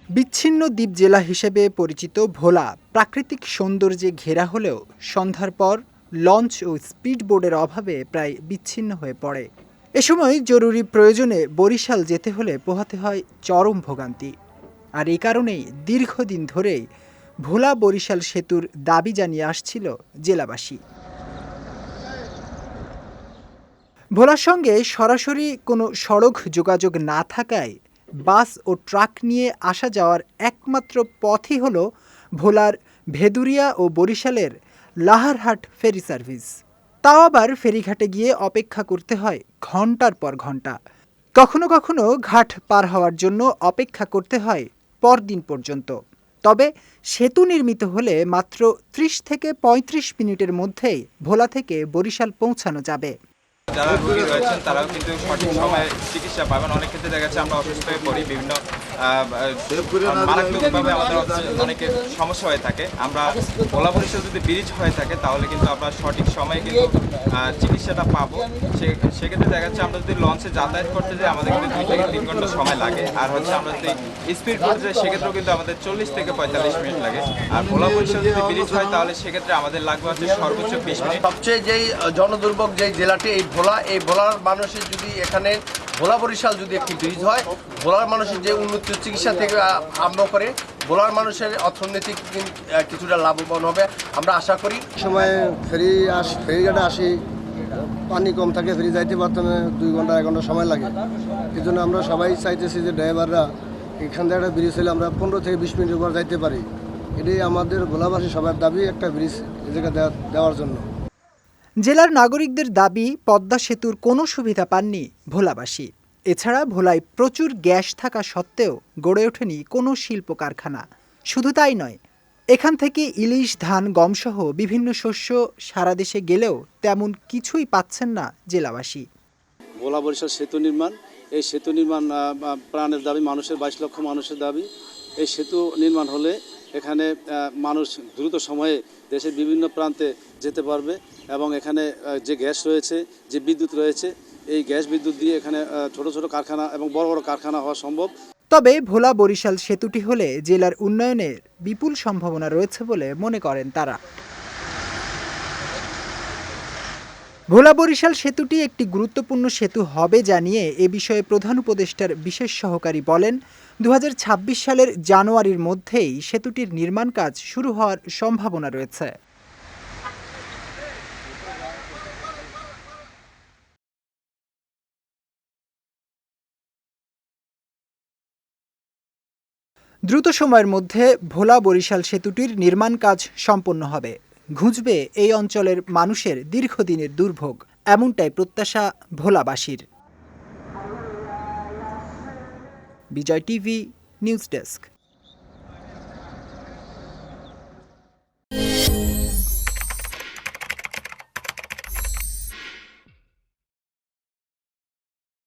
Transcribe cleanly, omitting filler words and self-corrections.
বিচ্ছিন্ন দ্বীপ জেলা হিসেবে পরিচিত ভোলা প্রাকৃতিক সৌন্দর্যে ঘেরা হলেও সন্ধ্যার পর লঞ্চ ও স্পিডবোটের অভাবে প্রায় বিচ্ছিন্ন হয়ে পড়ে। এ সময় জরুরি প্রয়োজনে বরিশাল যেতে হলে পোহাতে হয় চরম ভোগান্তি। আর এই কারণেই দীর্ঘদিন ধরেই ভোলা বরিশাল সেতুর দাবি জানিয়ে আসছিল জেলাবাসী। ভোলার সঙ্গে সরাসরি কোনো সড়ক যোগাযোগ না থাকায় বাস ও ট্রাক নিয়ে আসা যাওয়ার একমাত্র পথই হল ভোলার ভেদুরিয়া ও বরিশালের লাহারহাট ফেরি সার্ভিস। তাও আবার ফেরিঘাটে গিয়ে অপেক্ষা করতে হয় ঘন্টার পর ঘন্টা। কখনো কখনো ঘাট পার হওয়ার জন্য অপেক্ষা করতে হয় পরদিন পর্যন্ত। তবে সেতু নির্মিত হলে মাত্র ৩০ থেকে ৩৫ মিনিটের মধ্যেই ভোলা থেকে বরিশাল পৌঁছানো যাবে। যারা রোগী রয়েছেন তারাও কিন্তু সঠিক সময়ে চিকিৎসা পাবেন। অনেক ক্ষেত্রে দেখা যাচ্ছে আমরা অসুস্থ হয়ে পড়ি, বিভিন্ন মারাত্মকভাবে আমাদের অনেকের সমস্যা হয়ে থাকে। আমরা ভোলা বরিশাল যদি ব্রিজ হয়ে থাকে তাহলে কিন্তু আমরা সঠিক সময়ে কিন্তু চিকিৎসাটা পাবো। সেক্ষেত্রে দেখা যাচ্ছে আমরা যদি লঞ্চে যাতায়াত করতে যাই আমাদের কিন্তু 2 থেকে 3 ঘন্টা সময় লাগে। আর হচ্ছে আমরা যদি স্পিড বোটে যাই সেক্ষেত্রেও কিন্তু আমাদের 40 থেকে 45 মিনিট লাগে। আর ভোলা বরিশাল যদি ব্রিজ হয় তাহলে সেক্ষেত্রে আমাদের লাগবে হচ্ছে সর্বোচ্চ 20 মিনিট। সবচেয়ে যেই জনদুর্ভোগ যেই জেলাটি এই ভোলা, এই ভোলার মানুষের যদি এখানে ভোলা বরিশাল যদি একটি ব্রিজ হয়, ভোলার মানুষের যে উন্নত চিকিৎসা থেকে আরম্ভ করে ভোলার মানুষের অর্থনৈতিক কিছুটা লাভবান হবে আমরা আশা করি। সময় ফেরিঘাটে আসি, পানি কম থাকে, ফেরি যাইতে পারতাম 2 ঘন্টা 1 ঘন্টা সময় লাগে। এই জন্য আমরা সবাই চাইতেছি যে ড্রাইভাররা এখান থেকে একটা ব্রিজ হলে আমরা 15 থেকে 20 মিনিটের পর যাইতে পারি। এটাই আমাদের ভোলাবাসী সবার দাবি, একটা ব্রিজ এ জায়গায় দেওয়ার জন্য। জেলার নাগরিকদের দাবি, পদ্মা সেতুর কোনো সুবিধা পাননি ভোলাবাসী। এছাড়া ভোলায় প্রচুর গ্যাস থাকা সত্ত্বেও গড়ে ওঠেনি কোনো শিল্প কারখানা। শুধু তাই নয়, এখান থেকে ইলিশ, ধান, গমসহ বিভিন্ন শস্য সারা দেশে গেলেও তেমন কিছুই পাচ্ছেন না জেলাবাসী। ভোলা বরিশাল সেতু নির্মাণ, এই সেতু নির্মাণ প্রাণের দাবি, মানুষের 22 লক্ষ মানুষের দাবি। এই সেতু নির্মাণ হলে এখানে মানুষ দ্রুত সময়ে দেশের বিভিন্ন প্রান্তে যেতে পারবে এবং এখানে যে গ্যাস রয়েছে, যে বিদ্যুৎ রয়েছে, এই গ্যাস বিদ্যুৎ দিয়ে এখানে ছোট ছোট কারখানা এবং বড় বড় কারখানা হওয়া সম্ভব। তবে ভোলা বরিশাল সেতুটি হলে জেলার উন্নয়নের বিপুল সম্ভাবনা রয়েছে বলে মনে করেন তারা। ভোলা বরিশাল সেতুটি একটি গুরুত্বপূর্ণ সেতু হবে জানিয়ে এ বিষয়ে প্রধান উপদেষ্টার বিশেষ সহকারী বলেন, 2026 সালের জানুয়ারির মধ্যেই সেতুটির নির্মাণ কাজ শুরু হওয়ার সম্ভাবনা রয়েছে। দ্রুত সময়ের মধ্যে ভোলা বরিশাল সেতুটির নির্মাণ কাজ সম্পন্ন হবে। ঘুচবে এই অঞ্চলের মানুষের দীর্ঘদিনের দুর্ভোগ, এমনটাই প্রত্যাশা ভোলাবাসীর। বিজয় টিভি নিউজ ডেস্ক।